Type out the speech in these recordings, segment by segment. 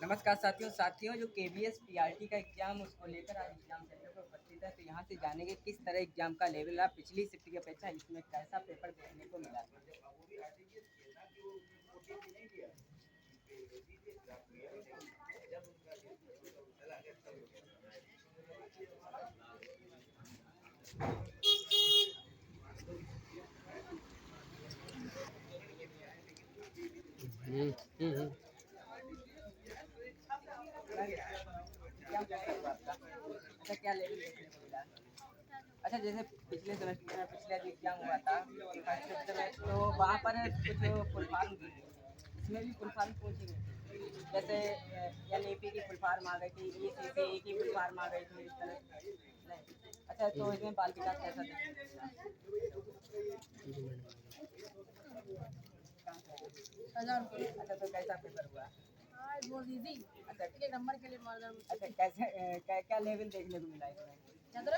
नमस्कार साथियों जो केवीएस पीआरटी का एग्जाम उसको लेकर आज एग्जाम सेंटर पर उपस्थित है। तो यहाँ से जानेंगे किस तरह एग्जाम का लेवल रहा, पिछली शिफ्ट की अपेक्षा इसमें कैसा पेपर देखने को मिला। अच्छा, क्या लेवल देखने को मिला? अच्छा, जैसे पिछले सेमेस्टर में पिछले जो एग्जाम हुआ था फर्स्ट शिफ्ट में, तो वहाँ पर कुछ फुल फॉर्म दी थी, इसमें भी फुल फॉर्म पूछी गई थी। जैसे एनईपी की फुल फॉर्म आ गई थी, ईसीसी की फुल फॉर्म आ गई थी, इस तरह नहीं। अच्छा, तो इसमें बाल विकास कैसा देखने को मिला? अच्छा, तो कैसा पेपर हुआ? अच्छा, एक नंबर के लिए अच्छा कैसे क्या लेवल देखने को मिला इसमें?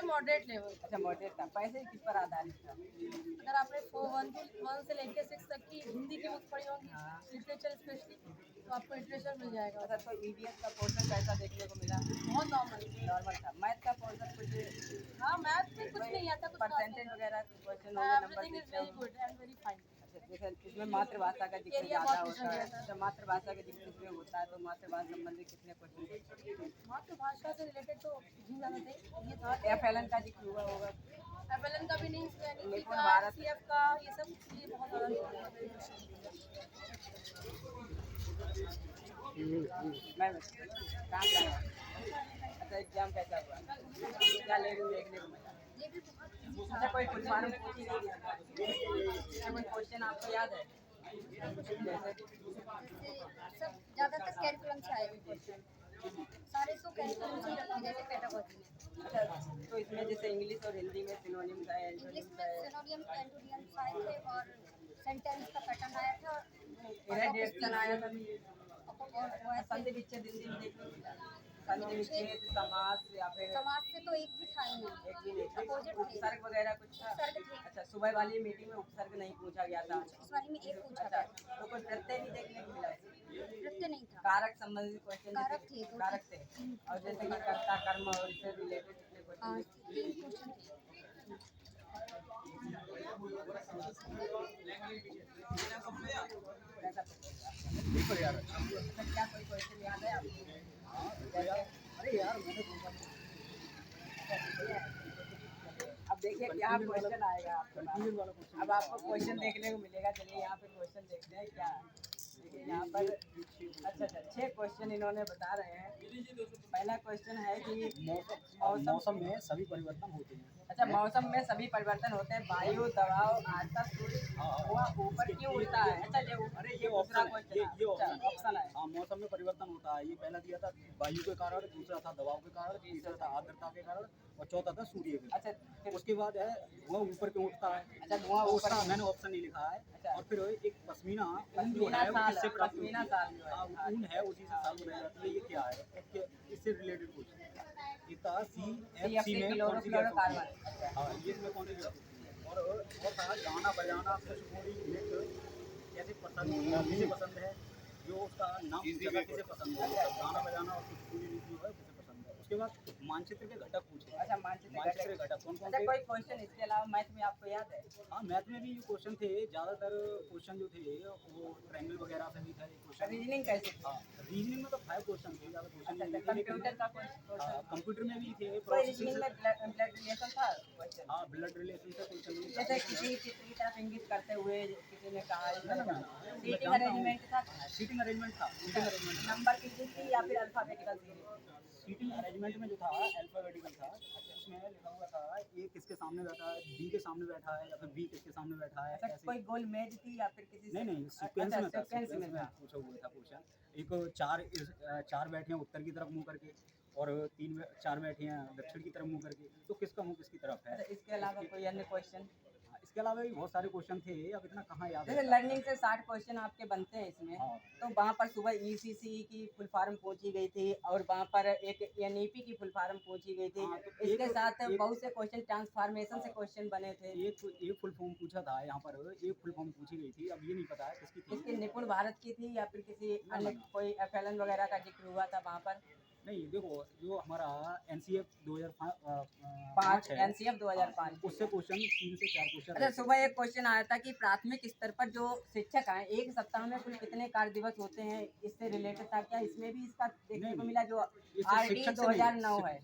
Moderate level. अच्छा, मॉडरेट था। पैसे किस पर आधारित था? अगर आपने 1 से लेके 6 तक की हिंदी की बुक पढ़ी होगी, हाँ। लिटरेचर स्पेशली, तो आपको लिटरेचर मिल जाएगा। अच्छा, तो ईवीएस का पोर्शन कैसा देखने को मिला? बहुत नॉर्मल था। मैथ का पोर्शन कुछ हाँ, मैथ में कुछ नहीं आता, कुछ परसेंटेज वगैरह क्वेश्चन होंगे, number everything is very good and very fine. अच्छा, जैसे इसमें मातृभाषा का जिक्र एरिया ज़्यादा बहुत होता पूछा है। गया था। अच्छा, मातृभाषा का जिक्र इसमें होता है, तो मातृभाषा संबंधित कितने क्वेश्चन? मातृभाषा से रिलेटेड तो नहीं जाना चाहिए, ये था एफएलएन का जिक्र हुआ होगा। एफएलएन का भी नहीं, NEP निपुण का, भारत। सीएफ का, ये सब चीज़ें बहुत ज़्यादा मैं कहाँ से आया? अच्छा, एग्जाम कैसा हुआ? क्या लेवल देखने को मिला? ये भी बहुत अच्छा, कोई फुल फॉर्म पूछी गई थी? अच्छा, कोई क्वेश्चन आपको याद है? जैसे सब ज़्यादातर कैरिकुलम से आए हुए क्वेश्चन, सारे तो कैरिकुलम से ही रखे गए थे कैटेगरी में। अच्छा, तो इसमें जैसे इंग्लिश और हिंदी में सिनोनिम्स है, इंग्लिश एंटोनिम्स में है, सिनोनियम एंटोनियम्स आए थे और सेंटेंस का पैटर्न आया था इरेडिएशन आया था, और संधि विच्छेद हिंदी में देखने को मिला। संधि विच्छेद, समास या फिर समाज से तो एक भी था ही नहीं, एक भी नहीं था। अपोजिट थे। उपसर्ग वगैरह कुछ था? उपसर्ग थे। अच्छा, सुबह वाली मीटिंग में उपसर्ग नहीं पूछा गया था। इस वाली में एक पूछा अच्छा, गया, तो कोई प्रत्यय भी देखने को मिला? नृत्य नहीं था। कारक संबंधित क्वेश्चन? कारक थे, दो कारक थे। और जैसे कि कर्ता, कर्म और इससे रिलेटेड कितने हाँ, क्वेश्चन? 3 क्वेश्चन थे। बिल्कुल यार। अच्छा, क्या कोई क्वेश्चन याद है आपको? अरे यार, मैंने अब देखिए क्या क्वेश्चन आएगा आपको। अब आपको क्वेश्चन देखने को मिलेगा। चलिए यहाँ पे क्वेश्चन देखते हैं क्या है। देखिए यहाँ पर अच्छा 6 क्वेश्चन इन्होंने बता रहे हैं। पहला क्वेश्चन है कि मौसम में सभी परिवर्तन होते हैं। अच्छा, मौसम में सभी परिवर्तन होते हैं। वायु, दबाव, आर्द्रता, सूर्य हुआ ऊपर क्यों उड़ता है? अच्छा, ये दूसरा क्वेश्चन है। ऑप्शन है। हाँ, मौसम में परिवर्तन होता है। ये पहला दिया था वायु के कारण, दूसरा था दबाव के कारण, तीसरा था आर्द्रता के कारण और चौथा था सूर्य के कारण। अच्छा, फिर उसके बाद है धुआं ऊपर क्यों उठता है। अच्छा, धुआं ऊपर उसका मैंने ऑप्शन नहीं लिखा है। अच्छा। और फिर एक पश्मीना ऊन जो पश्मीना है वो शाल, किससे प्राप्त होती पश्मीना है। शाल जो है। हाँ, ऊन है, उसी से साल बनाई जाती है। ये क्या है, इससे रिलेटेड कुछ इतना CFC में कौन सी गैस होती है? हाँ, ये इसमें कौन सी गैस होती है। और था गाना बजाना खुशबूरी नृत्य कैसे पसंद, किसे पसंद है, जो उसका नाम पूछा था किसे पसंद है। गाना बजाना और खुशबूरी नृत्य जो है किसे पसंद है। उसके बाद मानचित्र के घटक पूछे। अच्छा, मानचित्र मानचित्र के घटक कौन कौन अच्छा, से। कोई क्वेश्चन इसके अलावा मैथ में आपको याद है? हाँ, मैथ में भी क्वेश्चन थे। ज़्यादातर क्वेश्चन जो थे वो ट्रायंगल वगैरह से भी थे क्वेश्चन। रीजनिंग कैसे? हाँ, रीजनिंग में तो 5 क्वेश्चन थे, ज़्यादा क्वेश्चन नहीं थे। कंप्यूटर का क्वेश्चन? कंप्यूटर में भी थे। कोई रीजनिंग में ब्लड रिलेशन था क्वेश्चन? हाँ, ब्लड रिलेशन से क्वेश्चन नहीं जैसे था। किसी चित्र की तरफ इंगित करते हुए किसी ने कहा ना, सीटिंग अरेंजमेंट था? सीटिंग अरेंजमेंट था। सीटिंग अरेंजमेंट नंबर की थी या फिर अल्फाबेटिकल थी? सीटिंग अरेंजमेंट में जो था अल्फाबेटिकल था। उसमें लिखा हुआ था ए किसके सामने बैठा है, बी के सामने बैठा है या फिर बी किसके सामने बैठा है। अच्छा, कोई गोल मेज थी या फिर किसी नहीं, सीक्वेंस में था। सीक्वेंस में था। पूछा हुआ था क्वेश्चन। एक चार बैठे हैं उत्तर की तरफ मुंह करके और 4 बैठे हैं दक्षिण की तरफ मुंह करके, तो किसका मुंह किसकी तरफ है। अच्छा, इसके अलावा कोई अन्य क्वेश्चन? इसके अलावा भी बहुत सारे क्वेश्चन थे, अब इतना कहाँ याद जैसे है। लर्निंग से 60 क्वेश्चन आपके बनते हैं इसमें, हाँ तो वहाँ पर सुबह ईसीसी की फुल फॉर्म पूछी गई थी और वहाँ पर एक एनईपी की फुल फॉर्म पूछी गई थी। हाँ, तो इसके एक- साथ एक- बहुत से क्वेश्चन ट्रांसफॉर्मेशन से क्वेश्चन बने थे। एक फुल फॉर्म पूछा था यहाँ पर, एक फुल फॉर्म पूछी गई थी, अब ये नहीं पता है किसकी थी। इसकी निपुण भारत की थी या फिर किसी ना, अन्य ना। कोई एफएलएन वगैरह का जिक्र हुआ था वहाँ पर? नहीं देखो, जो हमारा NCF 2005 5 है, एनसीएफ 2005 उससे क्वेश्चन 3 से 4 क्वेश्चन अच्छा, सुबह एक क्वेश्चन आया था कि प्राथमिक स्तर पर जो शिक्षक हैं एक सप्ताह में कुल कितने कार्य दिवस होते हैं, इससे रिलेटेड था क्या? इसमें भी इसका देखने को मिला जो आरडी 2009 है।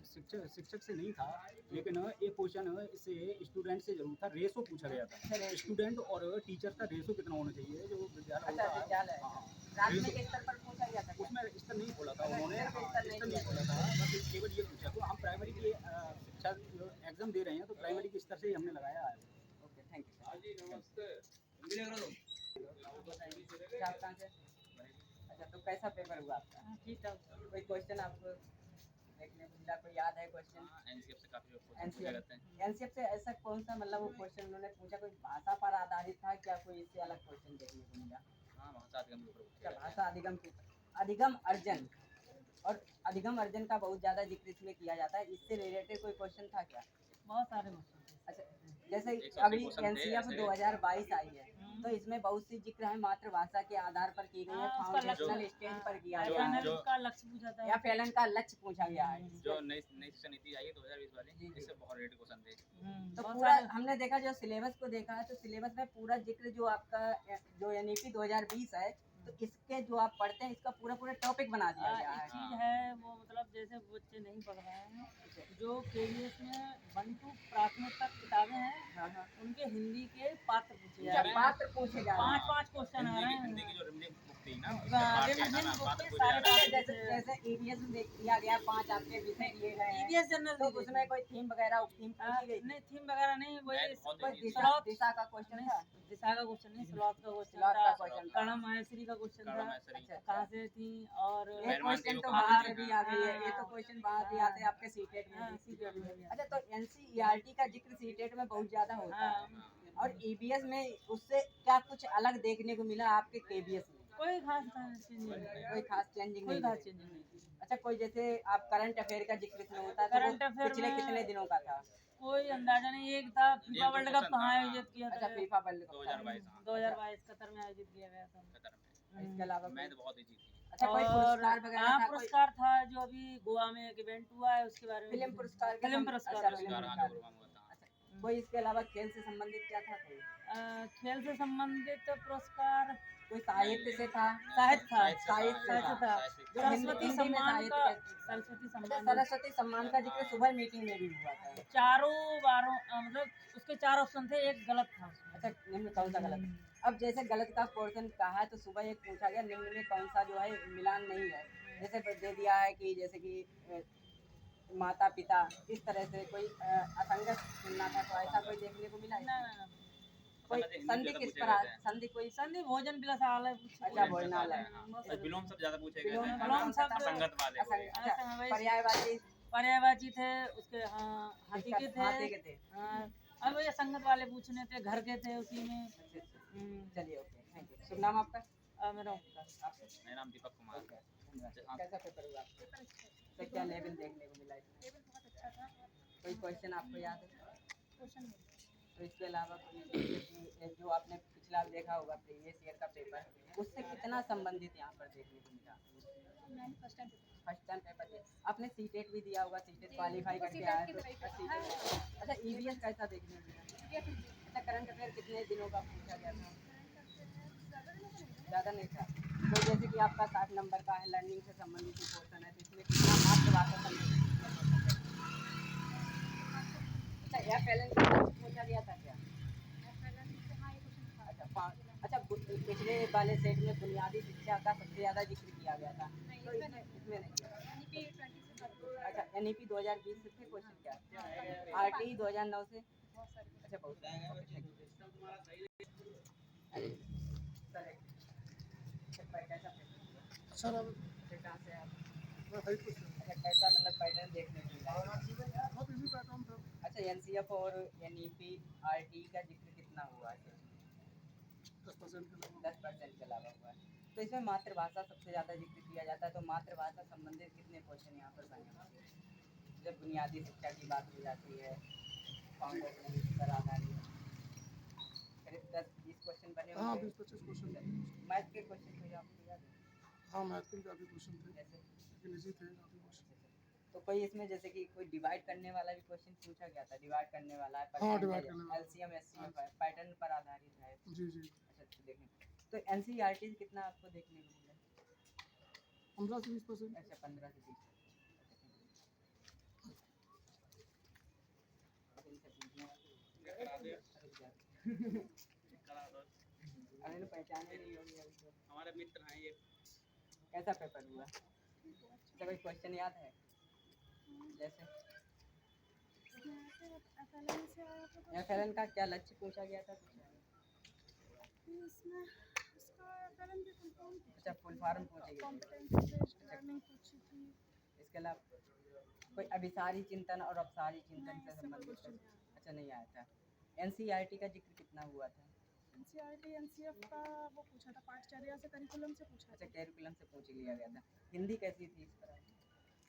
शिक्षक से नहीं था, लेकिन एक क्वेश्चन इससे स्टूडेंट से जरूर था, रेशो पूछा गया था, स्टूडेंट और टीचर का रेशो कितना होना चाहिए जो विद्यालय अच्छा, होता है। विद्यालय हाँ, प्राथमिक स्तर पर पूछा गया था क्या? उसमें स्तर नहीं बोला था उन्होंने, सिर्फ स्तर नहीं स्तर नहीं बोला था, बस केवल ये पूछा। तो हम प्राइमरी की शिक्षा एग्जाम दे रहे हैं, तो प्राइमरी के स्तर से ही हमने लगाया है। Okay, thank you. आप कहाँ से? अच्छा, तो कैसा पेपर हुआ आपका? ठीक था। कोई क्वेश्चन आपको देखने को मिला, कोई याद है क्वेश्चन? एनसीएफ से काफी क्वेश्चन पूछे जाते हैं। एनसीएफ से ऐसा कौन सा मतलब वो क्वेश्चन उन्होंने पूछा, कोई भाषा पर आधारित था क्या, कोई इससे अलग क्वेश्चन देखने को मिला? हाँ, भाषा अधिगम के ऊपर पूछे क्या जाते हैं। भाषा अधिगम के ऊपर? अधिगम अर्जन और अधिगम अर्जन का बहुत ज़्यादा जिक्र इसमें किया जाता है, इससे रिलेटेड कोई क्वेश्चन था क्या? बहुत सारे क्वेश्चन थे। अच्छा, जैसे 180 अभी क्वेश्चन थे एनसीएफ ऐसे। 2022 आई है, तो इसमें बहुत सी जिक्र है मातृभाषा के आधार पर की गई है, हाँ, उसका फाउंडेशनल लक्ष्य- स्टेज पर किया जो- गया है, जो- का लक्ष्य पूछा था। या फैलन का लक्ष्य पूछा गया है। जो नई नई शिक्षा नीति आई है 2020 वाली, जी, जी। इससे बहुत रिलेटेड क्वेश्चन थे। तो बहुत पूरा सारे- हमने देखा जो सिलेबस को देखा है, तो सिलेबस में पूरा जिक्र जो आपका जो एनईपी 2020 है, तो इसके जो आप पढ़ते हैं इसका पूरा पूरा टॉपिक बना दिया गया है। एक चीज है वो मतलब जैसे बच्चे नहीं पढ़ रहे हैं, जो केवीएस में 1 to प्राथमिक तक किताबें हैं, हाँ, हाँ। उनके हिंदी के पात्र पूछे जा अच्छा, रहे हैं। पात्र पूछे जा रहे हैं। 5 क्वेश्चन आ रहे हैं। हिंदी की जो रिमनिंग बुक थी ना, उससे हाँ, पाठ किया था रिमनिंग ना, बुक पाठ के पूछे जा सारे रहे हैं। जैसे जैसे ईवीएस में देख दिया गया 5 आपके विषय दिए गए हैं, ईवीएस जनरल तो उसमें कोई थीम वगैरह थीम पूछी गई थी? नहीं, थीम वगैरह नहीं, वही मैं बहुत कोई easy दिशा था। दिशा का क्वेश्चन था? दिशा का क्वेश्चन नहीं, स्लॉथ का क्वेश्चन स्लॉथ था, का क्वेश्चन था। कणम माहेश्वरी का क्वेश्चन कणम था, माहेश्वरी। अच्छा, कहाँ से थी, और ये मेहरबान क्वेश्चन तो देव वहाँ का से भी आ गई है, ये तो हाँ। क्वेश्चन वहाँ भी आते हैं आपके सीटेट में हाँ, भी। सीटेट में भी अच्छा, तो एनसीईआरटी का जिक्र सीटेट में बहुत ज्यादा होता है, हाँ, और ईबीएस में उससे क्या कुछ अलग देखने को मिला आपके केबीएस में? कोई खास चेंज नहीं, कोई खास चेंजिंग कोई नहीं खास है? चेंज नहीं। अच्छा, कोई जैसे आप करंट अफेयर का जिक्र इसमें होता है, तो करंट वो अफेयर पिछले में- कितने दिनों का था? कोई अंदाजा नहीं, एक था फीफा एक वर्ल्ड कप क्वेश्चन कहाँ था, आयोजित किया अच्छा, था, फीफा वर्ल्ड कप 2022 हाँ, 2022 कतर में आयोजित किया गया था। कतर में। इसके अलावा मैं कोई- तो बहुत इजी थी। अच्छा, कोई और पुरस्कार वगैरह हाँ, था? कोई पुरस्कार था जो अभी गोवा में एक इवेंट हुआ है उसके बारे में। फिल्म पुरस्कार के फिल्म सम- पुरस्कार, अच्छा, फिल्म पुरस्कार हाँ, पुरस्कार। जो गुरुवाम हुआ था। अच्छा, कोई इसके अलावा खेल से संबंधित क्या था? कोई खेल से संबंधित पुरस्कार कोई साहित्य से था? साहित्य था, साहित्य साहित्य था। था, जो सरस्वती हिंदी में सम्मान साहित्य का, कहते हैं। सरस्वती अच्छा, सम्मान सरस्वती सम्मान का जिक्र सुबह मीटिंग में भी हुआ था। चारों बारों मतलब उसके 4 ऑप्शन थे, एक गलत था उसमें। अच्छा, निम्न कौन सा गलत है? अब जैसे गलत का पोर्शन कहा है, तो सुबह एक पूछा गया निम्न में कौन सा जो है मिलान नहीं है, जैसे दे दिया है कि जैसे कि माता पिता, इस तरह से कोई असंगत चुनना था, तो ऐसा कोई देखने को मिला है? ना ना ना, कोई हिंदी संधि ज्यादा किस पूछे पर जाते हैं। संधि कोई संधि भोजन विलासालय पूछे अच्छा, गए। भोजनालय। और विलोम सब ज्यादा पूछे गए विलोम थे। विलोम शब्द- असंगत वाले हो गए। अच्छा, वही- पर्यायवाची पर्यायवाची थे उसके, हाँ, हाथी के हाथी थे, के थे। हाँ, अब ये संगत वाले पूछने थे, घर के थे उसी में। अच्छा, अच्छा। चलिए, ओके, थैंक यू। शुभ नाम आपका? मेरा ओमकार। आपका? मेरा नाम दीपक कुमार ओके, है। धन्यवाद। कैसा पेपर हुआ आपका? तो क्या लेवल देखने को मिला इसमें? टेबल बहुत अच्छा था। कोई क्वेश्चन आपको याद है? क्वेश्चन तो इसके अलावा कोई जो आपने पिछला देखा होगा प्रीवियस ईयर का पेपर, उससे कितना संबंधित यहाँ पर देखने को मिला? मैंने first time first time paper दिया आपने, सीटेट भी दिया होगा, सीटेट क्वालिफाई करके आया तो अच्छा, ईवीएस कैसा देखने को मिला? अच्छा, करंट अफेयर कितने दिनों का पूछा गया था? ज़्यादा नहीं था। तो जैसे कि आपका 60 नंबर का है, लर्निंग से संबंधित पोर्शन है, तो इसमें कितना मातृभाषा संबंधित अच्छा, या फैलन का पूछा गया था क्या? अच्छा, पिछले वाले सेट में बुनियादी शिक्षा का सबसे ज़्यादा जिक्र किया गया था, तो इसमें नहीं किया। अच्छा, एनईपी 2020 से थे क्वेश्चन क्या? आरटी 2009 से? अच्छा, बहुत सर अब कहाँ से आप? मैं हाइट पे अच्छा, कैसा मतलब पैटर्न देखने को मिला? बहुत इजी पैटर्न था। अच्छा, एनसीएफ और एनईपी आरटी का जिक्र कितना हुआ है? 10% के अलावा 10% के अलावा हुआ है। तो इसमें मातृभाषा सबसे ज़्यादा जिक्र किया जाता है, तो मातृभाषा संबंधित कितने क्वेश्चन यहाँ पर बने होंगे? जब बुनियादी शिक्षा की बात हो जाती है, फाउंडेशन पर आधारित करीब 10-20 क्वेश्चन बने हाँ होंगे। 20-25 क्वेश्चन मैथ के क्वेश्चन कोई आपको याद है? हाँ मैथ के भी काफ़ी क्वेश्चन थे, जैसे लेकिन इजी थे काफ़ी क्वेश्चन। तो कोई इसमें जैसे कि कोई डिवाइड करने वाला भी क्वेश्चन पूछा गया था, डिवाइड करने वाला है, हाँ, divide करने वाला। एलसीएम एससीएम है, पैटर्न पर आधारित है। जी जी अच्छा तो देखें, तो एनसीईआरटी कितना आपको देखने को मिला? 15 से 20%। अच्छा 15 से 20। अरे तो पहचाने नहीं होगी अभी तो। हमारे मित्र हैं ये। कैसा पेपर हुआ? अच्छा कोई क्वेश्चन याद है? जैसे एफएलएन का क्या लक्ष्य पूछा गया था? अच्छा फुल फॉर्म पूछी गई थी। इसके अलावा कोई अभिसारी चिंतन और अपसारी चिंतन से संबंधित? अच्छा नहीं आया था। एनसीईआरटी का जिक्र कितना हुआ था? एनसीईआरटी एनसीएफ का वो पूछा था, पाठचर्या से करिकुलम से पूछा अच्छा था। कैरिकुलम से पूछ लिया गया था। हिंदी कैसी थी इस पर?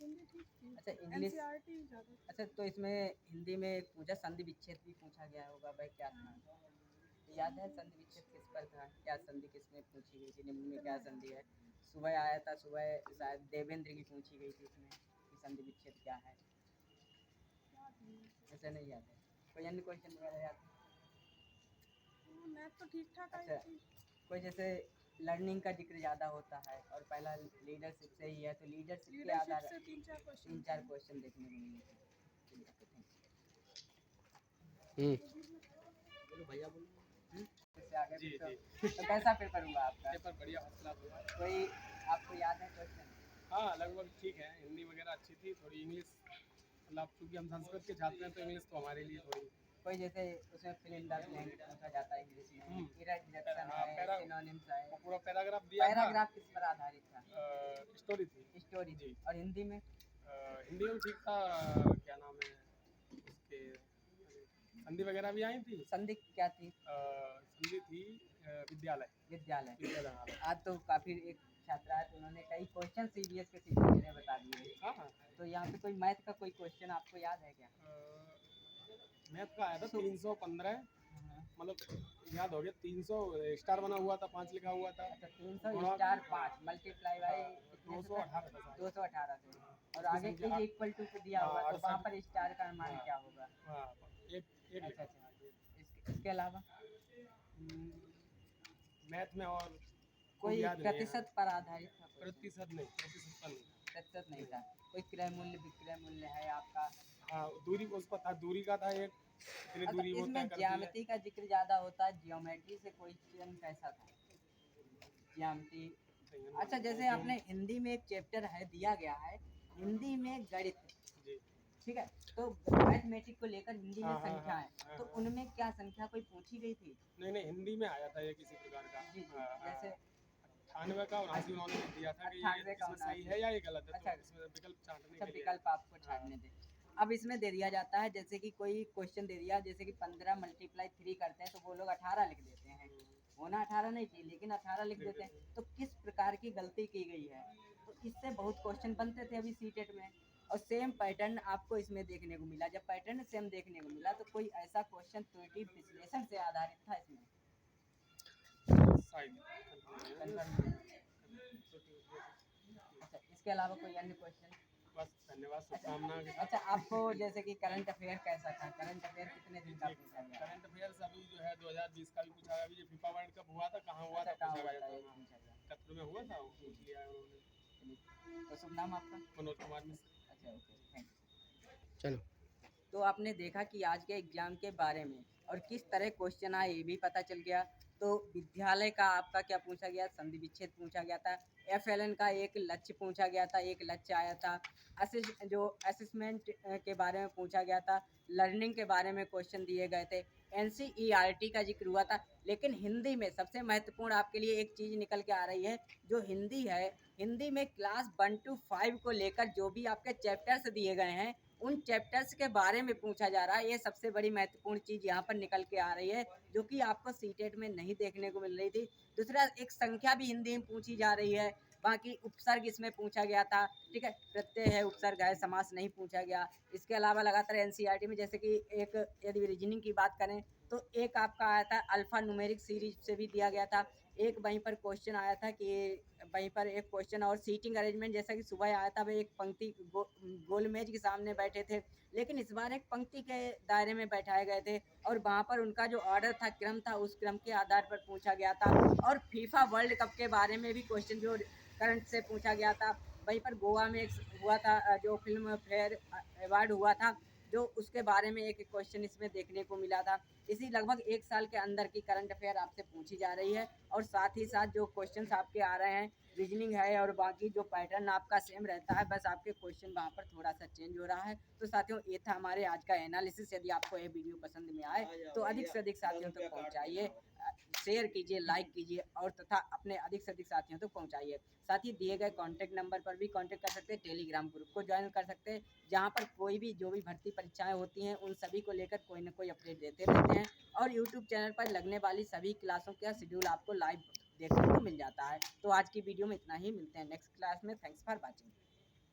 हिंदी ठीक थी। अच्छा इंग्लिश? एनसीईआरटी ज़्यादा। अच्छा तो इसमें हिंदी में एक पूछा संधि विच्छेद भी पूछा गया होगा, भाई क्या था? याद है संधि विच्छेद किस पर था? क्या संधि किसमें पूछी गई थी? निम्न में क्या संधि है? सुबह आया था, सुबह शायद देवेंद्र की पूछी गई थी इसमें कि संधि विच्छेद क्या है? ऐसा नहीं याद है। कोई अन्य क्वेश्चन वगैरह याद है? मैथ तो ठीक ठाक आई अच्छा थी। कोई जैसे लर्निंग का जिक्र ज़्यादा होता है और पहला लीडरशिप से ही है, तो लीडरशिप के लीडरशिप आधार से 3-4 क्वेश्चन। 3-4 क्वेश्चन देखने को मिले थे। ठीक है, thank बोलो भैया बोलो। you। इससे आगे जी, पूछो। तो कैसा पेपर हुआ आपका? पेपर बढ़िया फर्स्ट क्लास हुआ। कोई आपको याद है क्वेश्चन? हाँ लगभग ठीक है, हिंदी वगैरह अच्छी थी, थोड़ी इंग्लिश मतलब चूँकि हम संस्कृत के छात्र हैं तो इंग्लिश तो हमारे लिए थोड़ी कोई जैसे उसमें फिल इन द ब्लैंक पूछा जाता है इंग्लिश में, हम्म। इरेक्ट डिडक्शन हाँ, है, पैरा- सिनोनिम्स वो है। पूरा पैराग्राफ दिया था। पैराग्राफ किस पर आधारित था? स्टोरी थी। स्टोरी जी। और हिंदी में? हिंदी में ठीक था। क्या नाम है उसके, संधि वगैरह भी आई थी। संधि क्या थी? संधि थी विद्यालय। विद्यालय। विद्यालय। आज तो काफ़ी एक छात्रा है तो उन्होंने कई क्वेश्चन सीबीएस के सीबीएस ने बता दिए। हाँ हाँ। तो यहाँ पे कोई मैथ का कोई क्वेश्चन आपको याद है क्या? मैथ का आया था 315, मतलब याद हो गया 300 स्टार बना हुआ था, 5 लिखा हुआ था। अच्छा 300 स्टार 5 मल्टीप्लाई बाई 218 218 से और आगे इज इक्वल टू दिया हाँ, होगा तो वहाँ 68 पर स्टार का मान क्या होगा? हाँ एक एक अच्छा लिखा। अच्छा इसके अलावा मैथ में और कोई याद नहीं है। प्रतिशत पर आधारित था? प्रतिशत नहीं, प्रतिशत पर नहीं। प्रतिशत नहीं था। कोई क्रय मूल्य विक्रय मूल्य है आपका? हाँ दूरी उस पर था, दूरी का था एक, कितनी अच्छा दूरी वो इसमें तय करती है। ज्यामिति का जिक्र ज़्यादा होता है, जियोमेट्री से क्वेश्चन कैसा था? ज्यामिति। अच्छा जैसे आपने हिंदी में एक चैप्टर है दिया गया है, हिंदी में गणित, जी। ठीक है, तो मैथमेटिक को लेकर हिंदी में हाँ, हाँ, संख्याएं, हाँ, तो हाँ। उनमें क्या संख्या कोई पूछी गई थी? नहीं नहीं हिंदी में आया था ये किसी प्रकार का। जी जी जैसे 98 का 79 उन्होंने दिया था कि 98 का इसमें सही 79 है या ये गलत है। अच्छा। तो इसमें विकल्प छांटने सब के लिए। विकल्प आपको छाटने थे। अब इसमें दे दिया जाता है जैसे कि कोई क्वेश्चन दे दिया जैसे कि 15 × 3 करते हैं तो वो लोग 18 लिख देते हैं, होना 18 नहीं चाहिए लेकिन 18 लिख देते हैं, तो किस प्रकार की गलती की गई है? तो इससे बहुत क्वेश्चन बनते थे अभी सीटेट में और सेम पैटर्न आपको इसमें देखने को मिला। जब पैटर्न सेम देखने को मिला तो कोई ऐसा क्वेश्चन त्रुटि विश्लेषण से आधारित था इसमें? शायद। कंफर्म नहीं। अच्छा इसके अलावा कोई अन्य क्वेश्चन? बस धन्यवाद, शुभकामना। अच्छा आपको जैसे कि करंट अफेयर कैसा था? करंट अफेयर कितने दिन का पूछा गया? करंट अफेयर्स अभी जो है 2020 का भी पूछा गया। अभी जो फीफा वर्ल्ड कप हुआ था कहाँ हुआ था अच्छा कहाँ पूछा हुआ गया था था। ये हाँ, पूछा गया। कतर में हुआ था, वो पूछ लिया उन्होंने। तो शुभ नाम आपका? मनोज कुमार मिश्र। अच्छा ओके थैंक यू। चलो तो आपने देखा कि आज के एग्जाम के बारे में और किस तरह क्वेश्चन आए ये भी पता चल गया। तो विद्यालय का आपका क्या पूछा गया? संधि विच्छेद पूछा गया था। एफएलएन का एक लक्ष्य पूछा गया था, एक लक्ष्य आया था। असेसमेंट के बारे में पूछा गया था। लर्निंग के बारे में क्वेश्चन दिए गए थे। एनसीईआरटी का जिक्र हुआ था। लेकिन हिंदी में सबसे महत्वपूर्ण आपके लिए एक चीज़ निकल के आ रही है, जो हिंदी है, हिंदी में क्लास 1 to 5 को लेकर जो भी आपके चैप्टर्स दिए गए हैं उन चैप्टर्स के बारे में पूछा जा रहा है। ये सबसे बड़ी महत्वपूर्ण चीज़ यहाँ पर निकल के आ रही है, जो कि आपको सीटेट में नहीं देखने को मिल रही थी। दूसरा, एक संख्या भी हिंदी में पूछी जा रही है। बाकी उपसर्ग इसमें पूछा गया था, ठीक है, प्रत्यय है, उपसर्ग है, समास नहीं पूछा गया। इसके अलावा लगातार एनसीईआरटी में जैसे कि एक यदि रीजनिंग की बात करें तो एक आपका आया था अल्फा न्यूमेरिक सीरीज से भी दिया गया था। एक वहीं पर क्वेश्चन आया था कि वहीं पर एक क्वेश्चन और सीटिंग अरेंजमेंट जैसा कि सुबह आया था, वह एक पंक्ति गोल मेज के सामने बैठे थे, लेकिन इस बार एक पंक्ति के दायरे में बैठाए गए थे और वहाँ पर उनका जो ऑर्डर था, क्रम था, उस क्रम के आधार पर पूछा गया था। और फीफा वर्ल्ड कप के बारे में भी क्वेश्चन जो करंट से पूछा गया था। वहीं पर गोवा में एक हुआ था जो फिल्म फेयर अवार्ड हुआ था, जो उसके बारे में एक क्वेश्चन इसमें देखने को मिला था। इसी लगभग एक साल के अंदर की करंट अफेयर आपसे पूछी जा रही है और साथ ही साथ जो क्वेश्चंस आपके आ रहे हैं रीजनिंग है और बाकी जो पैटर्न आपका सेम रहता है, बस आपके क्वेश्चन वहाँ पर थोड़ा सा चेंज हो रहा है। तो साथियों, ये था हमारे आज का एनालिसिस। यदि आपको ये वीडियो पसंद में आए तो अधिक से अधिक साथियों तक पहुँचाइए, शेयर कीजिए, लाइक कीजिए और तथा अपने अधिक से अधिक साथियों तक पहुँचाइए। साथ ही दिए गए कॉन्टैक्ट नंबर पर भी कॉन्टैक्ट कर सकते हैं, टेलीग्राम ग्रुप को ज्वाइन कर सकते हैं, जहाँ पर कोई भी जो भी भर्ती परीक्षाएं होती हैं उन सभी को लेकर कोई ना कोई अपडेट देते रहते हैं और यूट्यूब चैनल पर लगने वाली सभी क्लासों का शेड्यूल आपको लाइव देखने को मिल जाता है। तो आज की वीडियो में इतना ही, मिलते हैं नेक्स्ट क्लास में। Thanks for watching.